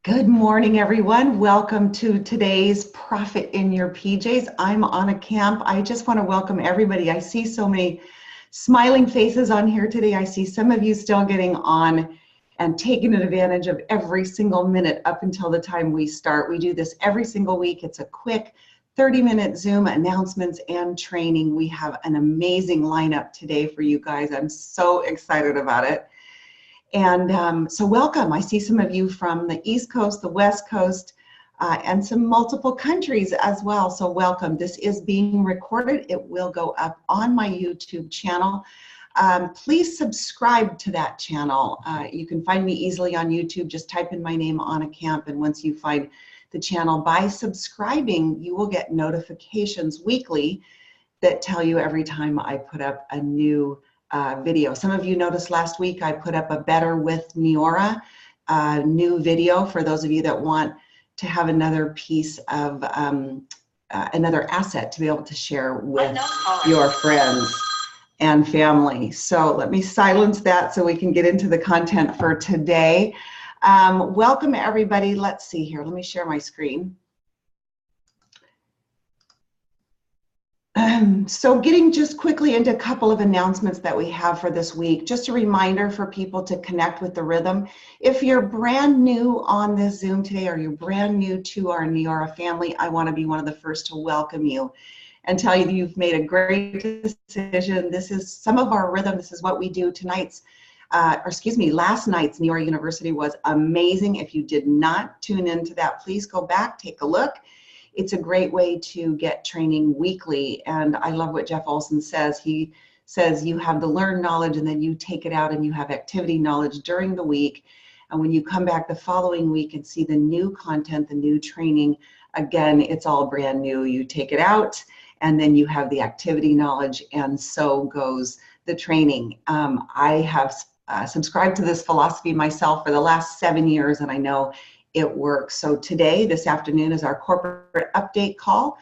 Good morning, everyone. Welcome to today's Profit in Your PJs. I'm Anna Camp. I just want to welcome everybody. I see so many smiling faces on here today. I see some of you still getting on and taking advantage of every single minute up until the time we start. We do this every single week. It's a quick 30-minute Zoom announcements and training. We have an amazing lineup today for you guys. I'm so excited about it. And so welcome. I see some of you from the East Coast, the West Coast, and some multiple countries as well. So welcome. This is being recorded. It will go up on my YouTube channel. Please subscribe to that channel. You can find me easily on YouTube. Just type in my name, Anna Camp, and once you find the channel, by subscribing, you will get notifications weekly that tell you every time I put up a new video. Some of you noticed last week I put up a Better with Neora new video for those of you that want to have another piece of another asset to be able to share with your friends and family. So let me silence that so we can get into the content for today. Welcome everybody. Let's see here. Let me share my screen. So getting just quickly into a couple of announcements that we have for this week. Just a reminder for people to connect with the rhythm. If you're brand new on this Zoom today or you're brand new to our Neora family, I want to be one of the first to welcome you and tell you that you've made a great decision. This is some of our rhythm. This is what we do. Last night's Neora University was amazing. If you did not tune into that, please go back, take a look. It's a great way to get training weekly. And I love what Jeff Olson says. He says you have the learned knowledge and then you take it out and you have activity knowledge during the week. And when you come back the following week and see the new content, the new training, again, it's all brand new. You take it out and then you have the activity knowledge, and so goes the training. I have subscribed to this philosophy myself for the last 7 years, and I know it works. So today, this afternoon, is our corporate update call.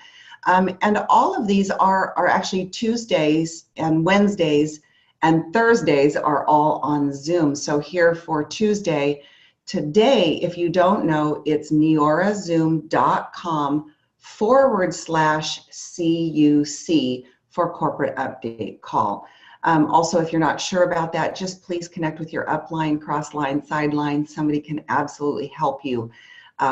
And all of these are actually Tuesdays and Wednesdays and Thursdays are all on Zoom. So here for Tuesday, today, if you don't know, it's neorazoom.com/CUC for corporate update call. Also, if you're not sure about that, just please connect with your upline, crossline, sideline. Somebody can absolutely help you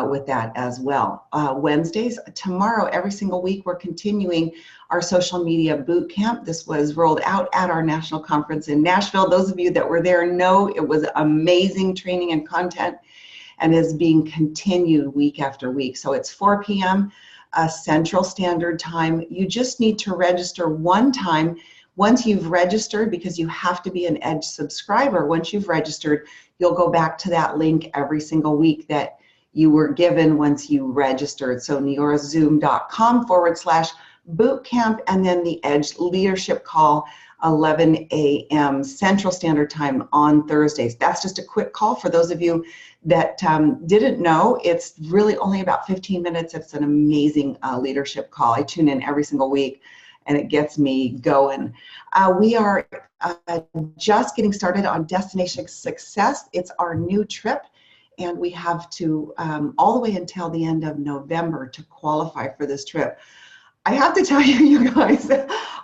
with that as well. Wednesdays, tomorrow, every single week, we're continuing our social media boot camp. This was rolled out at our national conference in Nashville. Those of you that were there know it was amazing training and content and is being continued week after week. So it's 4 p.m. Central Standard Time. You just need to register one time. Once you've registered, because you have to be an EDGE subscriber, once you've registered, you'll go back to that link every single week that you were given once you registered. So neorazoom.com/bootcamp, and then the EDGE leadership call, 11 a.m. Central Standard Time on Thursdays. That's just a quick call for those of you that didn't know. It's really only about 15 minutes. It's an amazing leadership call. I tune in every single week, and it gets me going. We are just getting started on Destination Success. It's our new trip, and we have to all the way until the end of November to qualify for this trip. I have to tell you, you guys,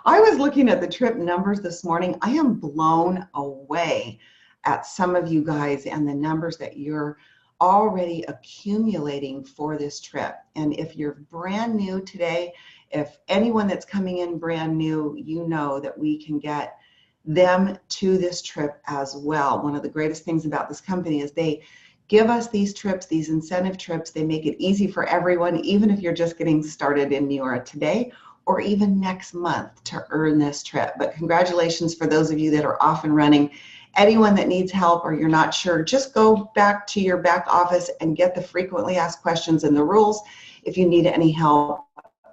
I was looking at the trip numbers this morning. I am blown away at some of you guys and the numbers that you're already accumulating for this trip. And if you're brand new today, if anyone that's coming in brand new, you know that we can get them to this trip as well. One of the greatest things about this company is they give us these trips, these incentive trips. They make it easy for everyone, even if you're just getting started in Neora today or even next month, to earn this trip. But congratulations for those of you that are off and running. Anyone that needs help or you're not sure, just go back to your back office and get the frequently asked questions and the rules. If you need any help,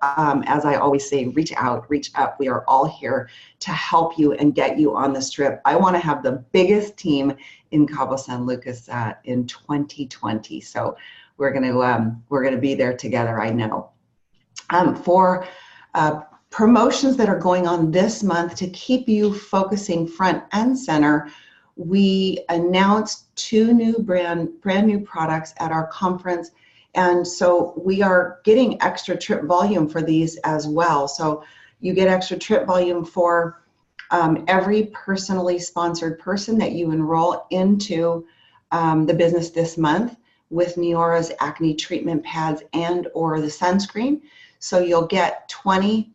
as I always say, reach out, reach up. We are all here to help you and get you on this trip. I want to have the biggest team in Cabo San Lucas in 2020. So we're going to be there together, I know. For promotions that are going on this month to keep you focusing front and center, we announced two new brand new products at our conference. And so we are getting extra trip volume for these as well. So you get extra trip volume for every personally sponsored person that you enroll into the business this month with Neora's acne treatment pads and or the sunscreen. So you'll get 20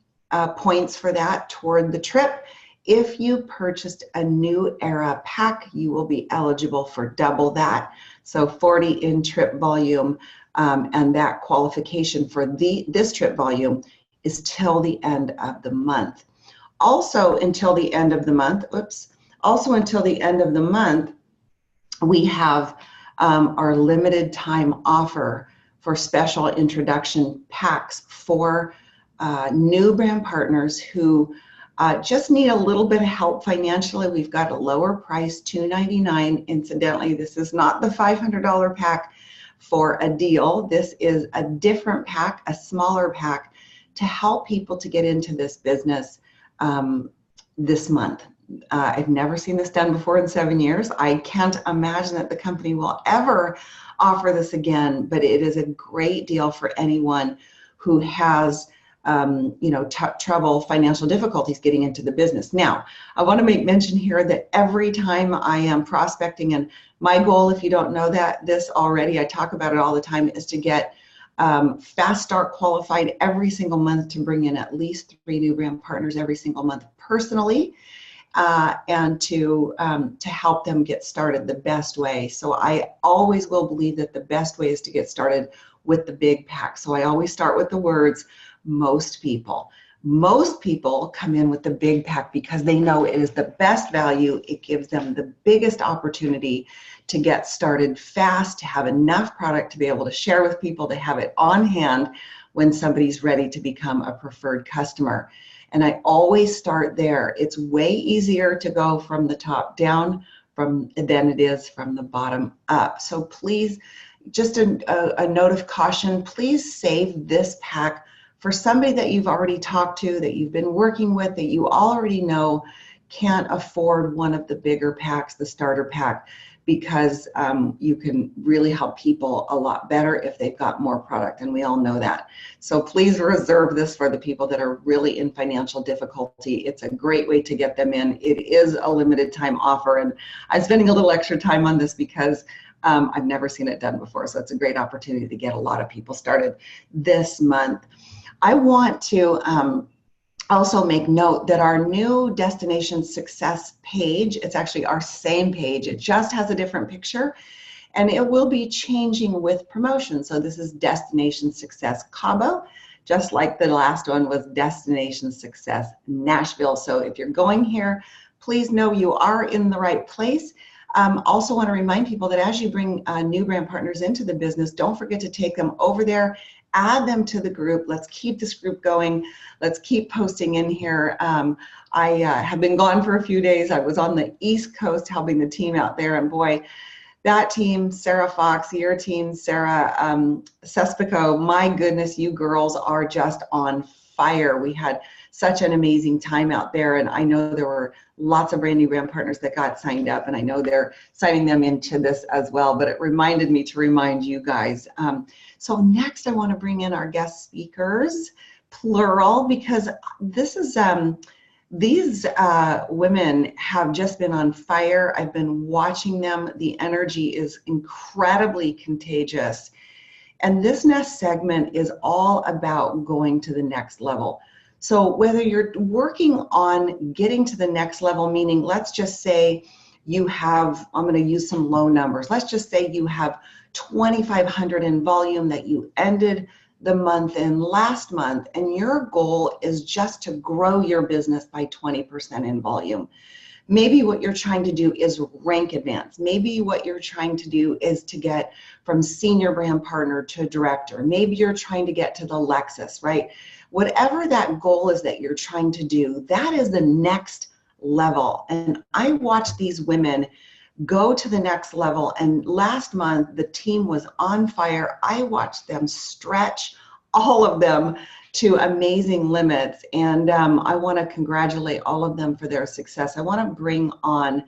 points for that toward the trip. If you purchased a new era pack, you will be eligible for double that. So 40 in trip volume, and that qualification for this trip volume is till the end of the month. Also until the end of the month, we have our limited time offer for special introduction packs for new brand partners who just need a little bit of help financially. We've got a lower price, $2.99. Incidentally, this is not the $500 pack for a deal. This is a different pack, a smaller pack, to help people to get into this business this month. I've never seen this done before in 7 years. I can't imagine that the company will ever offer this again, but it is a great deal for anyone who has trouble, financial difficulties getting into the business. Now, I want to make mention here that every time I am prospecting, and my goal, if you don't know this already, I talk about it all the time, is to get Fast Start qualified every single month to bring in at least 3 new brand partners every single month personally, and to help them get started the best way. So I always will believe that the best way is to get started with the big pack. So I always start with the words, most people. Most people come in with the big pack because they know it is the best value. It gives them the biggest opportunity to get started fast, to have enough product to be able to share with people, to have it on hand when somebody's ready to become a preferred customer. And I always start there. It's way easier to go from the top down than it is from the bottom up. So please, just a note of caution, please save this pack for somebody that you've already talked to, that you've been working with, that you already know can't afford one of the bigger packs, the starter pack, because you can really help people a lot better if they've got more product, and we all know that. So please reserve this for the people that are really in financial difficulty. It's a great way to get them in. It is a limited time offer, and I'm spending a little extra time on this because I've never seen it done before, so it's a great opportunity to get a lot of people started this month. I want to also make note that our new Destination Success page, it's actually our same page, it just has a different picture, and it will be changing with promotion. So this is Destination Success Cabo, just like the last one was Destination Success Nashville. So if you're going here, please know you are in the right place. Also want to remind people that as you bring new brand partners into the business, don't forget to take them over there, add them to the group. Let's keep this group going. Let's keep posting in here. I have been gone for a few days. I was on the East Coast helping the team out there, and boy, that team, Sarah Fox, your team, Sarah Sespico, my goodness, you girls are just on fire. We had such an amazing time out there, and I know there were lots of brand new brand partners that got signed up, and I know they're signing them into this as well, but it reminded me to remind you guys. So next I want to bring in our guest speakers, plural, because this is these women have just been on fire. I've been watching them. The energy is incredibly contagious. And this next segment is all about going to the next level. So whether you're working on getting to the next level, meaning let's just say you have, I'm going to use some low numbers. Let's just say you have 2,500 in volume that you ended the month in last month, and your goal is just to grow your business by 20% in volume. Maybe what you're trying to do is rank advance. Maybe what you're trying to do is to get from senior brand partner to director. Maybe you're trying to get to the Lexus, right? Whatever that goal is that you're trying to do, that is the next level. And I watched these women go to the next level. And last month, the team was on fire. I watched them stretch, all of them, to amazing limits. And I want to congratulate all of them for their success. I want to bring on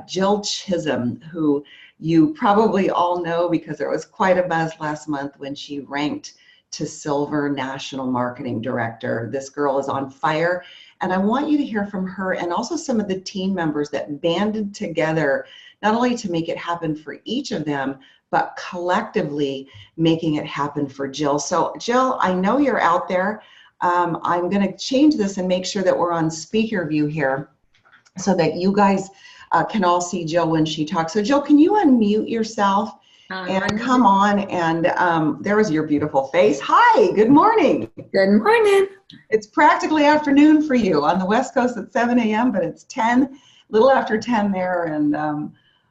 Jill Chisholm, who you probably all know because there was quite a buzz last month when she ranked to Silver National Marketing Director. This girl is on fire, and I want you to hear from her and also some of the team members that banded together, not only to make it happen for each of them, but collectively making it happen for Jill. So Jill, I know you're out there. I'm going to change this and make sure that we're on speaker view here so that you guys can all see Jill when she talks. So Jill, can you unmute yourself and come on? And there was your beautiful face. Hi, good morning. Good morning. It's practically afternoon for you on the West Coast at 7 a.m., but it's 10, a little after 10 there. And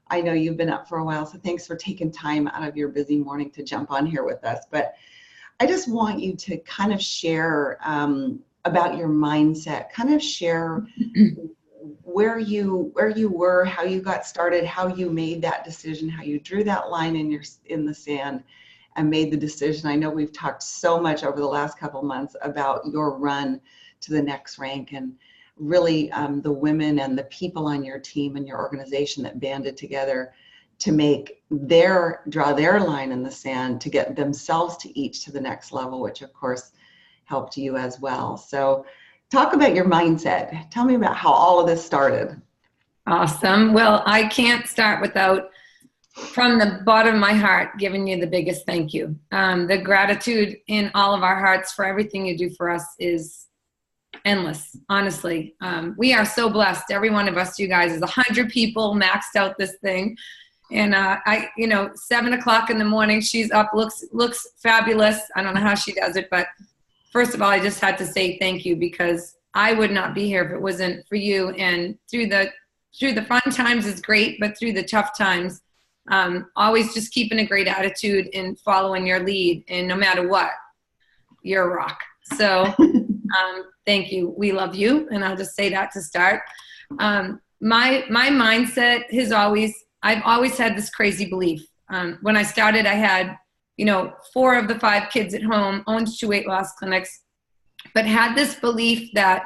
I know you've been up for a while, so thanks for taking time out of your busy morning to jump on here with us. But I just want you to kind of share about your mindset, kind of share where you were, how you got started, how you made that decision, how you drew that line in the sand and made the decision. I know we've talked so much over the last couple of months about your run to the next rank, and really the women and the people on your team and your organization that banded together to draw their line in the sand to get themselves to the next level, which of course helped you as well. So talk about your mindset. Tell me about how all of this started. Awesome. Well, I can't start without, from the bottom of my heart, giving you the biggest thank you. The gratitude in all of our hearts for everything you do for us is endless, honestly. We are so blessed. Every one of us, you guys, is 100 people maxed out this thing. And 7 o'clock in the morning, she's up, looks fabulous. I don't know how she does it, but first of all, I just had to say thank you, because I would not be here if it wasn't for you. And through the fun times is great, but through the tough times, always just keeping a great attitude and following your lead. And no matter what, you're a rock. So thank you. We love you. And I'll just say that to start. My mindset has I've always had this crazy belief. When I started, I had 4 of the 5 kids at home, owned 2 weight loss clinics, but had this belief that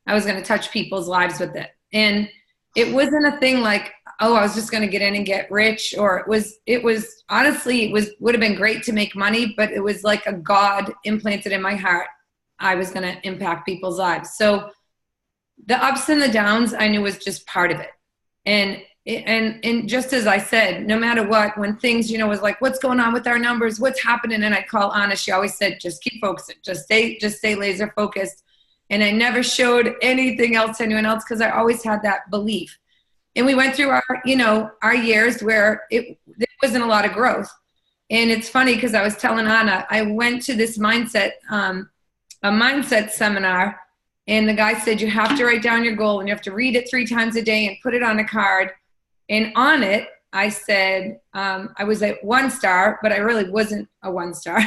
I was going to touch people's lives with it. And it wasn't a thing like, oh, I was just going to get in and get rich, or it was honestly, would have been great to make money, but it was like a God implanted in my heart. I was going to impact people's lives. So the ups and the downs, I knew was just part of it. And just as I said, no matter what, when things, was like, what's going on with our numbers? What's happening? And I'd call Anna. She always said, just keep focusing. Just stay laser focused. And I never showed anything else to anyone else, because I always had that belief. And we went through our years where there wasn't a lot of growth. And it's funny, because I was telling Anna, I went to this mindset, a mindset seminar, and the guy said, you have to write down your goal and you have to read it 3 times a day and put it on a card. And on it, I said, I was at 1 star, but I really wasn't a 1 star.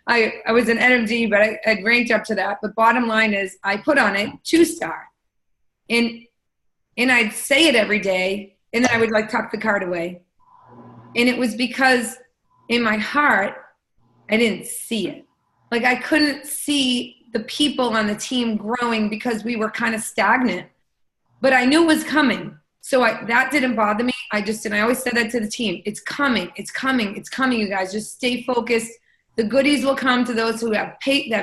I was an NMD, but I'd ranked up to that. But bottom line is, I put on it 2 star. And I'd say it every day, and then I would tuck the card away. And it was because in my heart, I didn't see it. I couldn't see the people on the team growing, because we were kind of stagnant. But I knew it was coming. So that didn't bother me. I always said that to the team. It's coming, it's coming, it's coming, you guys. Just stay focused. The goodies will come to those who have faith,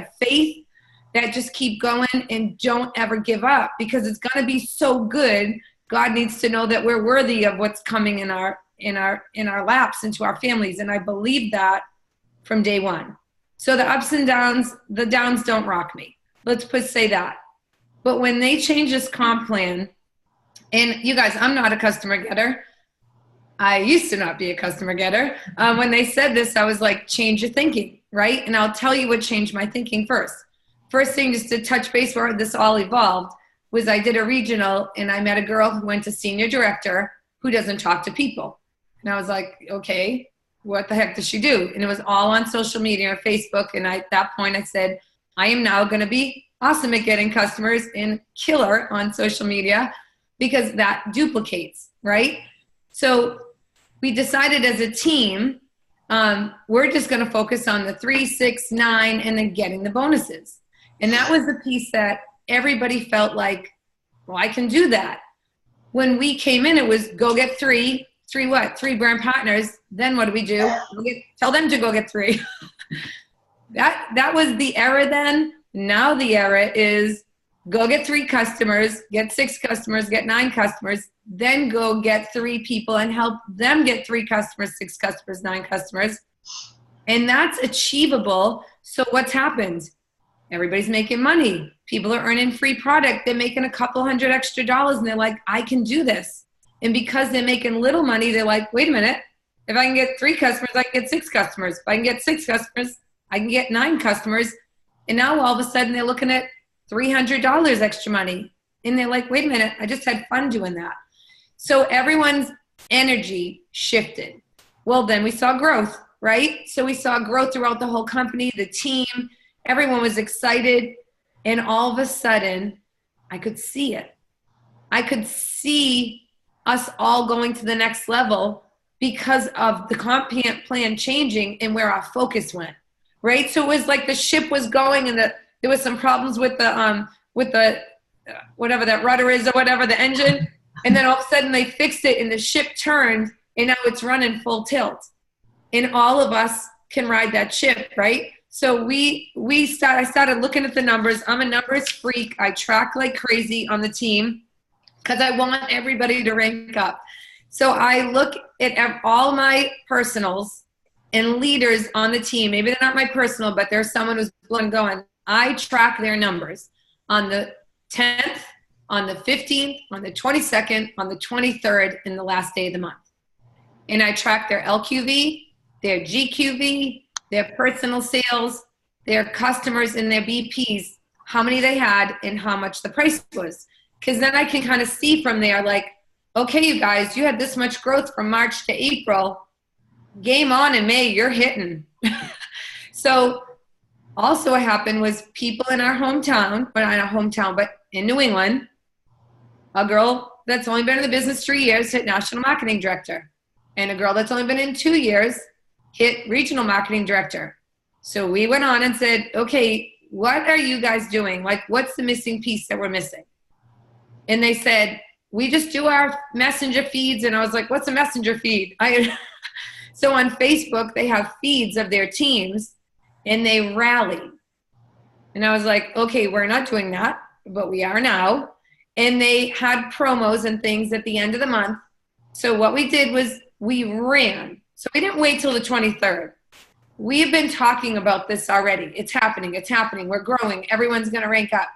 that just keep going and don't ever give up, because it's going to be so good. God needs to know that we're worthy of what's coming in our laps into our families. And I believe that from day one. So the ups and downs, the downs don't rock me. Let's say that. But when they change this comp plan, and you guys, I'm not a customer getter. I used to not be a customer getter. When they said this, I was like, change your thinking, right? And I'll tell you what changed my thinking first. First thing, just to touch base where this all evolved, was I did a regional, and I met a girl who went to senior director who doesn't talk to people. And I was like, okay, what the heck does she do? And it was all on social media or Facebook. And at that point I said, I am now going to be awesome at getting customers and killer on social media, because that duplicates, right? So we decided as a team, we're just going to focus on the 3, 6, 9, and then getting the bonuses. And that was the piece that everybody felt like, well, I can do that. When we came in, it was go get three brand partners. Then what do? Tell them to go get three. That was the era then. Now the era is go get 3 customers, get 6 customers, get 9 customers, then go get 3 people and help them get 3 customers, 6 customers, 9 customers. And that's achievable. So what's happened? Everybody's making money. People are earning free product. They're making a couple $100 extra, and they're like, I can do this. And because they're making little money, they're like, wait a minute. If I can get 3 customers, I can get 6 customers. If I can get 6 customers, I can get 9 customers. And now all of a sudden they're looking at $300 extra money. And they're like, wait a minute, I just had fun doing that. So everyone's energy shifted. Well, then we saw growth, right? So we saw growth throughout the whole company, the team, everyone was excited. And all of a sudden, I could see it. I could see us all going to the next level because of the comp plan changing and where our focus went, right? So it was like the ship was going and there was some problems with the whatever that rudder is or whatever, the engine. And then all of a sudden they fixed it and the ship turned and now it's running full tilt. And all of us can ride that ship, right? So I started looking at the numbers. I'm a numbers freak. I track like crazy on the team because I want everybody to rank up. So I look at all my personals and leaders on the team. Maybe they're not my personal, but there's someone who's going. I track their numbers on the 10th, on the 15th, on the 22nd, on the 23rd, and the last day of the month. And I track their LQV, their GQV, their personal sales, their customers, and their BPs, how many they had and how much the price was. Because then I can kind of see from there, like, okay, you guys, you had this much growth from March to April. Game on in May, you're hitting. So also what happened was people in our hometown, but not our hometown, but in New England, a girl that's only been in the business 3 years hit national marketing director. And a girl that's only been in 2 years hit regional marketing director. So we went on and said, okay, what are you guys doing? Like, what's the missing piece that we're missing? And they said, we just do our messenger feeds. And I was like, what's a messenger feed? So on Facebook, they have feeds of their teams and they rally. And I was like, okay, we're not doing that, but we are now. And they had promos and things at the end of the month. So what we did was we ran. So we didn't wait till the 23rd. We've been talking about this already. It's happening. It's happening. We're growing. Everyone's going to rank up.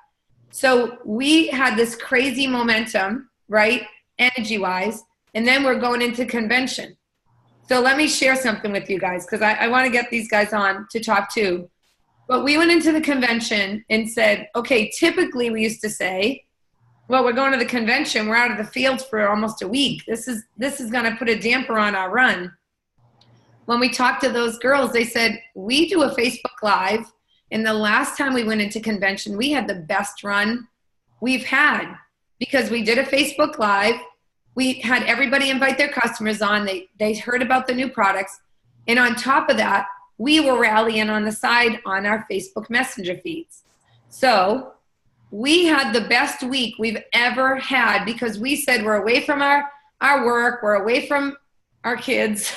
So we had this crazy momentum, right, energy-wise, and then we're going into convention. So let me share something with you guys because I want to get these guys on to talk too. But we went into the convention and said, okay, typically we used to say, well, we're going to the convention. We're out of the field for almost a week. This is going to put a damper on our run. When we talked to those girls, they said, we do a Facebook Live. And the last time we went into convention, we had the best run we've had because we did a Facebook Live. We had everybody invite their customers on. They heard about the new products. And on top of that, we were rallying on the side on our Facebook Messenger feeds. So we had the best week we've ever had because we said we're away from our work. We're away from our kids.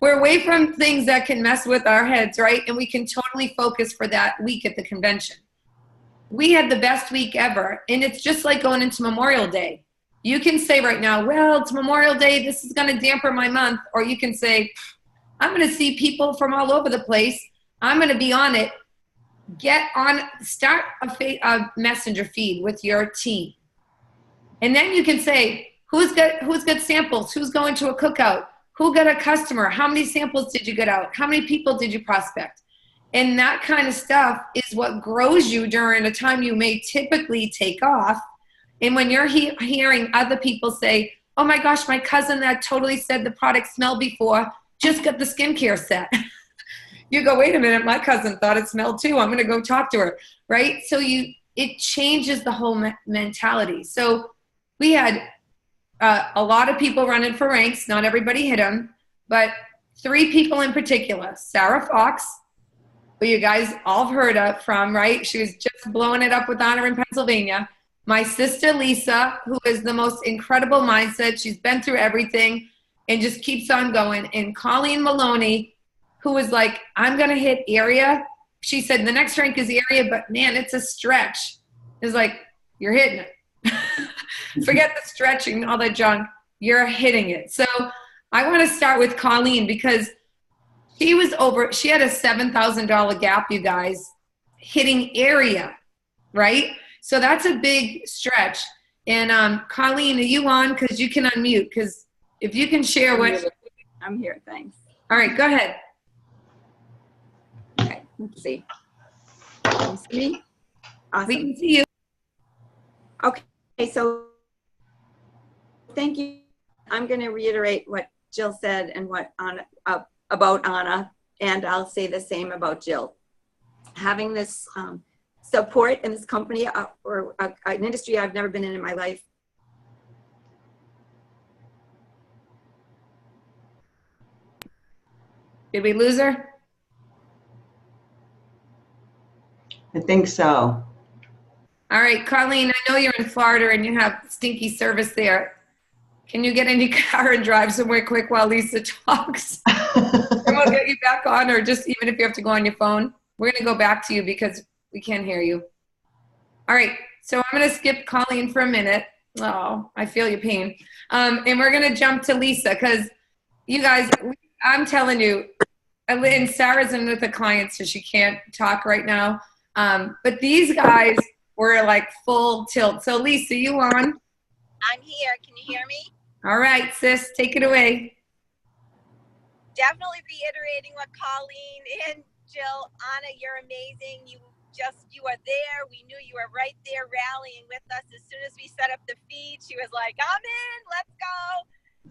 We're away from things that can mess with our heads, right? And we can totally focus for that week at the convention. We had the best week ever. And it's just like going into Memorial Day. You can say right now, well, it's Memorial Day. This is going to damper my month. Or you can say, I'm going to see people from all over the place. I'm going to be on it. Start a messenger feed with your team. And then you can say, who's got samples? Who's going to a cookout? Who got a customer? How many samples did you get out? How many people did you prospect? And that kind of stuff is what grows you during a time you may typically take off. And when you're hearing other people say, oh my gosh, my cousin that totally said the product smelled before just got the skincare set. You go, wait a minute, my cousin thought it smelled too. I'm going to go talk to her, right? So it changes the whole mentality. So we had a lot of people running for ranks. Not everybody hit them, but 3 people in particular. Sarah Fox, who you guys all have heard of from, right? She was just blowing it up with honor in Pennsylvania. my sister Lisa, who is the most incredible mindset. She's been through everything and just keeps on going. And Colleen Maloney, who was like, I'm going to hit area. She said, the next rank is area, but man, it's a stretch. It's like, you're hitting it. Forget the stretching, all that junk. You're hitting it. So I want to start with Colleen because she had a $7,000 gap, you guys, hitting area, right? So that's a big stretch. And Colleen, are you on? Because you can unmute. Because if you can share what. I'm here, thanks. All right, go ahead. Okay, let's see. Can you see me? Awesome. We can see you. Okay, so thank you. I'm going to reiterate what Jill said and what about Anna, and I'll say the same about Jill. Having this support in this company or an industry I've never been in my life. Did we lose her? I think so. All right, Colleen, I know you're in Florida and you have stinky service there. Can you get in your car and drive somewhere quick while Lisa talks? And we'll get you back on, or just even if you have to go on your phone. We're going to go back to you because we can't hear you. All right, so I'm going to skip Colleen for a minute. Oh, I feel your pain. And we're going to jump to Lisa because you guys, I'm telling you, and Sarah's in with a client, so she can't talk right now. But these guys were like full tilt. So Lisa, you on? I'm here. Can you hear me? All right, sis, take it away. Definitely reiterating what Colleen and Jill, Anna, you're amazing. You are there. We knew you were right there rallying with us. As soon as we set up the feed, she was like, I'm in, let's go.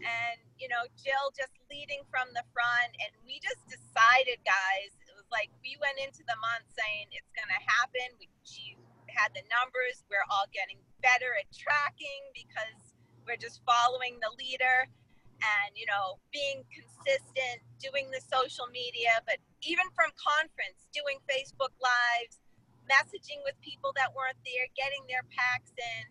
And, you know, Jill just leading from the front. And we just decided, guys, it was like we went into the month saying it's going to happen. She had the numbers. We're all getting better at tracking because we're just following the leader and, you know, being consistent, doing the social media, but even from conference, doing Facebook Lives, messaging with people that weren't there, getting their packs in.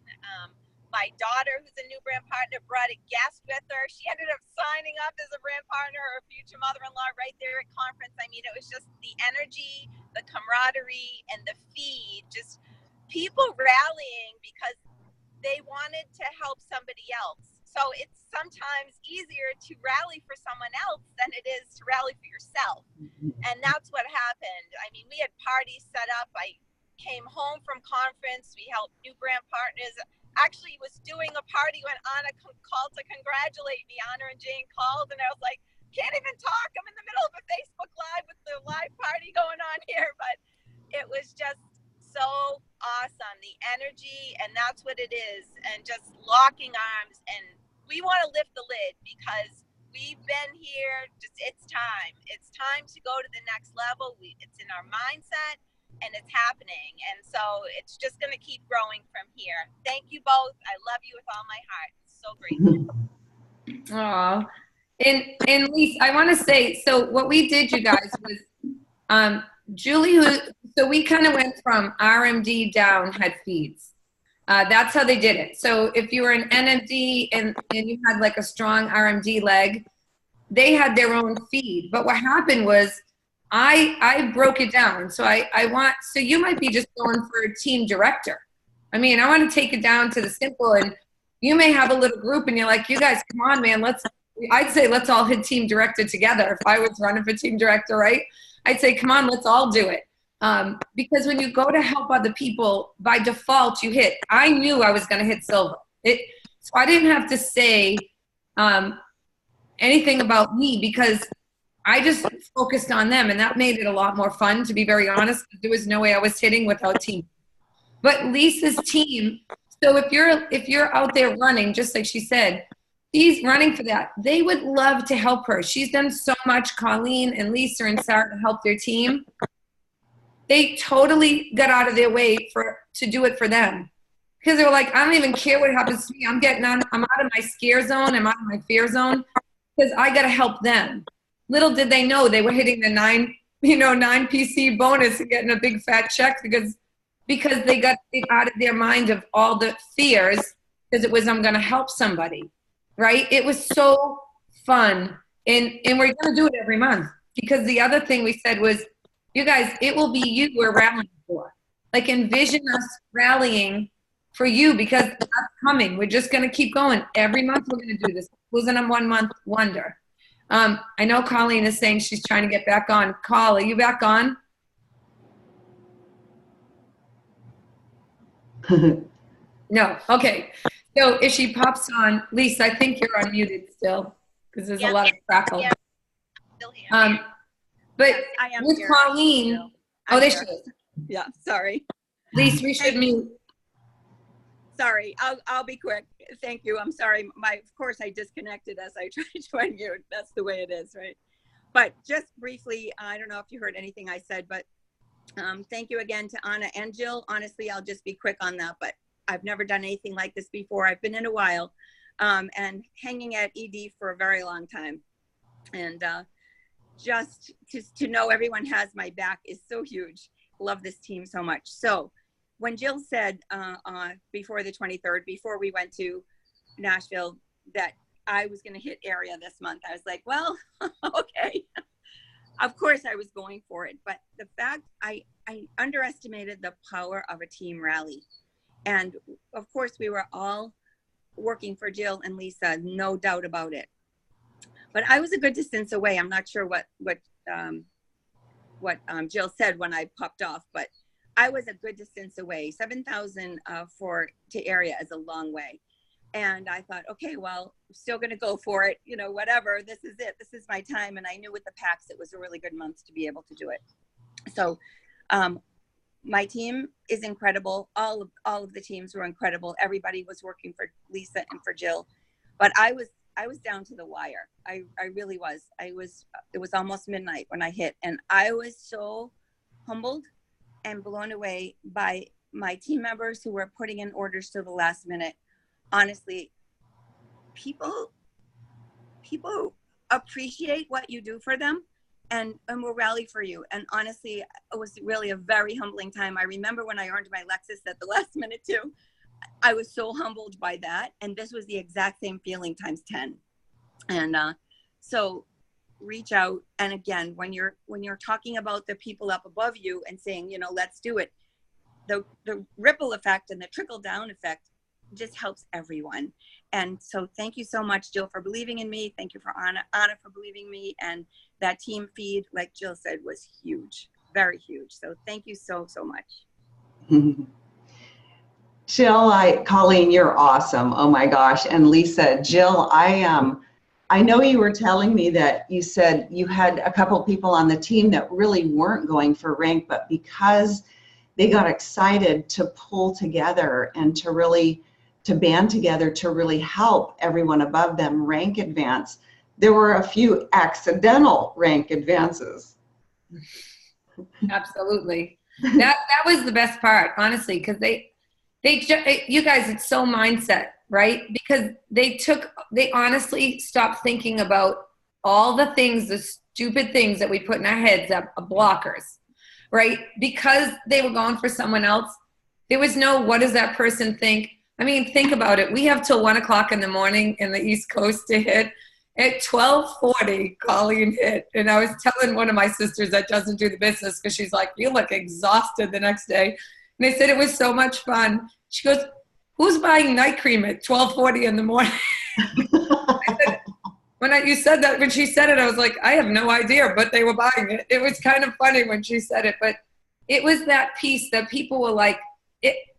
My daughter, who's a new brand partner, brought a guest with her. She ended up signing up as a brand partner, her future mother-in-law, right there at conference. I mean, it was just the energy, the camaraderie, and the feed, just people rallying because they wanted to help somebody else. So it's sometimes easier to rally for someone else than it is to rally for yourself. And that's what happened. I mean, we had parties set up. I came home from conference. We helped new brand partners. Actually was doing a party when Anna called to congratulate me. Anna and Jane called and I was like, can't even talk. I'm in the middle of a Facebook Live with the live party going on here. But it was just so awesome. The energy, and that's what it is. And just locking arms. And we want to lift the lid because we've been here. Just it's time. It's time to go to the next level. It's in our mindset. And it's happening. And so it's just going to keep growing from here. Thank you both. I love you with all my heart. It's so great. Aw. And Lisa, I want to say, so what we did, you guys, was Julie, so we kind of went from RMD down, had feeds. That's how they did it. So if you were an NMD and you had like a strong RMD leg, they had their own feed. But what happened was, I broke it down. So so you might be just going for a team director. I mean, I want to take it down to the simple, and you may have a little group and you're like, you guys, come on, man, I'd say let's all hit team director together. If I was running for team director, right? I'd say, come on, let's all do it. Because when you go to help other people, by default, you hit. I knew I was going to hit silver. So I didn't have to say anything about me because I just focused on them, and that made it a lot more fun, to be very honest. There was no way I was hitting without team. But Lisa's team, so if you're out there running, just like she said, she's running for that. They would love to help her. She's done so much, Colleen and Lisa and Sarah, to help their team. They totally got out of their way to do it for them. Because they were like, I don't even care what happens to me. I'm out of my scare zone. I'm out of my fear zone because I got to help them. Little did they know they were hitting the 9 PC bonus and getting a big fat check because because they got it out of their mind of all the fears, because it was, I'm going to help somebody, right? It was so fun. And we're going to do it every month, because the other thing we said was, you guys, it will be you we're rallying for. Like, envision us rallying for you, because that's coming. We're just going to keep going. Every month we're going to do this. It wasn't a 1 month wonder. I know Colleen is saying she's trying to get back on. Call, are you back on? No. Okay. So if she pops on, Lisa, I think you're unmuted still, because there's a lot of crackle. Yeah, still here. But Yes, I am with here. Colleen, oh, there she here. is. Yeah, sorry. Lisa, we should mute. Sorry, I'll be quick. Thank you. I'm sorry. Of course, I disconnected as I tried to unmute. That's the way it is, right? But just briefly, I don't know if you heard anything I said, but thank you again to Anna and Jill. Honestly, I'll just be quick on that, but I've never done anything like this before. I've been in a while and hanging at ED for a very long time. And just to know everyone has my back is so huge. Love this team so much. So when Jill said before the 23rd, before we went to Nashville, that I was going to hit area this month, I was like, well, okay. Of course I was going for it. But the fact I underestimated the power of a team rally. And of course we were all working for Jill and Lisa, no doubt about it. But I was a good distance away. I'm not sure what Jill said when I popped off, but I was a good distance away. 7,000 to area is a long way. And I thought, okay, well, I'm still going to go for it. You know, whatever, this is it. This is my time. And I knew with the packs, it was a really good month to be able to do it. So my team is incredible. All of the teams were incredible. Everybody was working for Lisa and for Jill. But I was down to the wire. I really was. It was almost midnight when I hit. And I was so humbled and blown away by my team members who were putting in orders to the last minute. Honestly, people appreciate what you do for them and will rally for you. And honestly, it was really a very humbling time. I remember when I earned my Lexus at the last minute too. I was so humbled by that. And this was the exact same feeling times 10. And so reach out. And again, when you're talking about the people up above you and saying, you know, let's do it, the ripple effect and the trickle down effect just helps everyone. And so thank you so much, Jill, for believing in me. Thank you for Anna for believing in me. And that team feed, like Jill said, was huge, very huge. So thank you so much. Jill, Colleen, you're awesome. Oh my gosh. And Lisa, Jill, I know you were telling me that you said you had a couple people on the team that really weren't going for rank, but because they got excited to pull together and to band together to really help everyone above them rank advance, there were a few accidental rank advances. Absolutely. That was the best part, honestly, because you guys, it's so mindset, right? Because they honestly stopped thinking about all the things, the stupid things that we put in our heads that are blockers, right? Because they were going for someone else. There was no, what does that person think? I mean, think about it. We have till 1 o'clock in the morning in the East Coast to hit. At 12:40, Colleen hit. And I was telling one of my sisters that doesn't do the business, because she's like, you look exhausted the next day. And they said it was so much fun. She goes, who's buying night cream at 12:40 in the morning? I said, when she said it, I was like, I have no idea, but they were buying it. It was kind of funny when she said it, but it was that piece that people were like,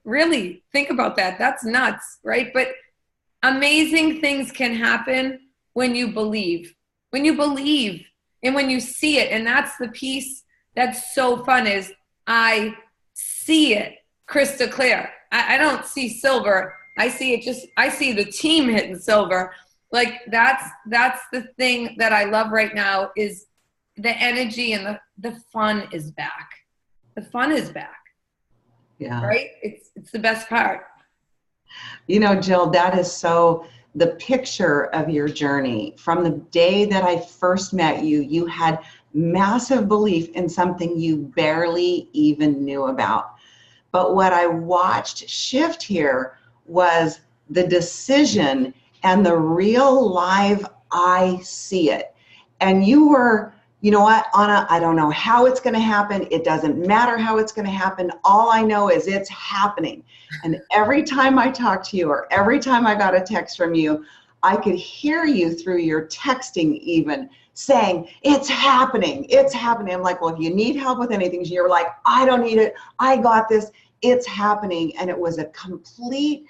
really, think about that. That's nuts, right? But amazing things can happen when you believe. When you believe and when you see it. And that's the piece that's so fun, is I see it crystal clear. I don't see silver. I see the team hitting silver. Like that's the thing that I love right now, is the energy and the fun is back. The fun is back. Yeah. Right? It's the best part. You know, Jill, that is so the picture of your journey. From the day that I first met you, you had massive belief in something you barely even knew about. But what I watched shift here was the decision and the real live I see it. And you were, you know what, Anna, I don't know how it's going to happen. It doesn't matter how it's going to happen. All I know is it's happening. And every time I talk to you, or every time I got a text from you, I could hear you through your texting even saying, it's happening, it's happening. I'm like, well, if you need help with anything, you're like, I don't need it, I got this, it's happening. And it was a complete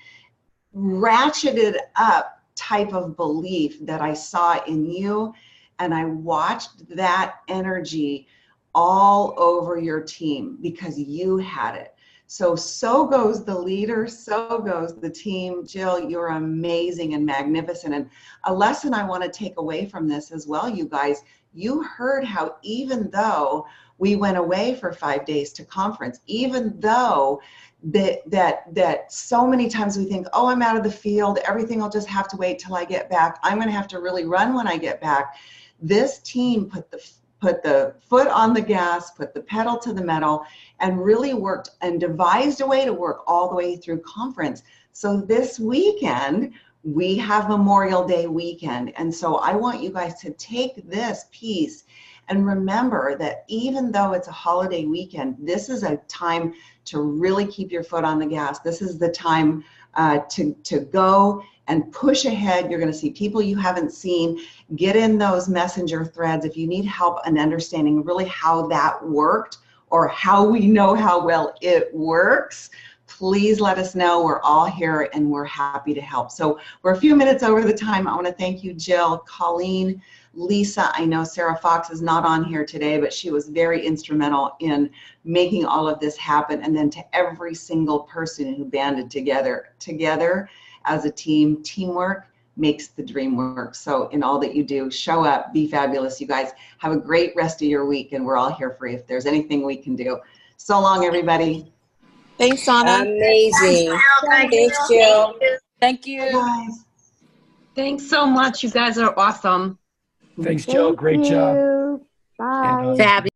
ratcheted up type of belief that I saw in you. And I watched that energy all over your team because you had it. So goes the leader, so goes the team. Jill, you're amazing and magnificent. And a lesson I want to take away from this as well, you guys, you heard how even though we went away for 5 days to conference, even though that so many times we think, oh, I'm out of the field, everything will just have to wait till I get back, I'm going to have to really run when I get back. This team put the foot on the gas, put the pedal to the metal, and really worked and devised a way to work all the way through conference. So this weekend, we have Memorial Day weekend. And so I want you guys to take this piece and remember that even though it's a holiday weekend, this is a time to really keep your foot on the gas. This is the time to go and push ahead. You're going to see people you haven't seen. Get in those messenger threads if you need help and understanding really how that worked or how we know how well it works. Please let us know. We're all here and we're happy to help. So we're a few minutes over the time. I want to thank you, Jill, Colleen, Lisa. I know Sarah Fox is not on here today, but she was very instrumental in making all of this happen. And then to every single person who banded together as a team. Teamwork makes the dream work. So in all that you do, show up, be fabulous. You guys have a great rest of your week, and we're all here for you if there's anything we can do. So long, everybody. Thanks, Anna. Amazing. Thanks, Jill. Thank you. Bye, guys. Thanks so much. You guys are awesome. Thanks, Jill. Great job. Bye. And, Fabulous.